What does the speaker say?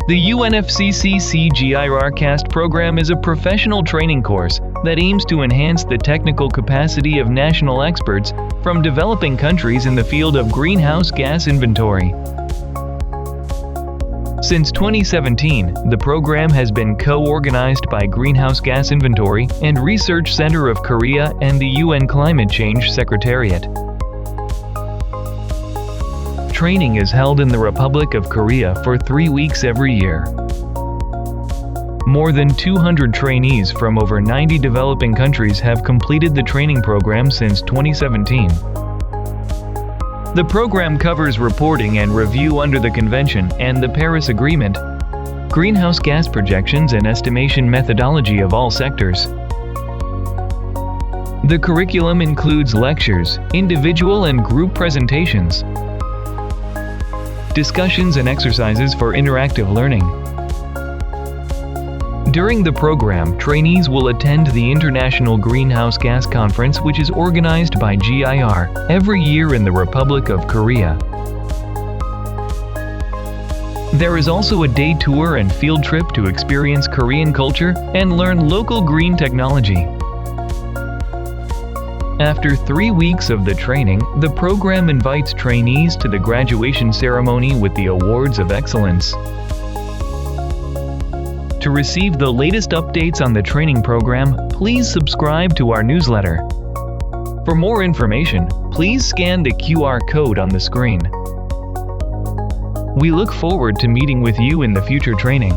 The UNFCCC-GIR-CASTT Programme is a professional training course that aims to enhance the technical capacity of national experts from developing countries in the field of greenhouse gas inventory. Since 2017, the program has been co-organized by Greenhouse Gas Inventory and Research Center of Korea and the UN Climate Change Secretariat. Training is held in the Republic of Korea for 3 weeks every year. More than 200 trainees from over 90 developing countries have completed the training program since 2017. The program covers reporting and review under the Convention and the Paris Agreement, greenhouse gas projections and estimation methodology of all sectors. The curriculum includes lectures, individual and group presentations, discussions and exercises for interactive learning. During the program, trainees will attend the International Greenhouse Gas Conference, which is organized by GIR every year in the Republic of Korea. There is also a day tour and field trip to experience Korean culture and learn local green technology. After 3 weeks of the training, the program invites trainees to the graduation ceremony with the Awards of Excellence. To receive the latest updates on the training program, please subscribe to our newsletter. For more information, please scan the QR code on the screen. We look forward to meeting with you in the future training.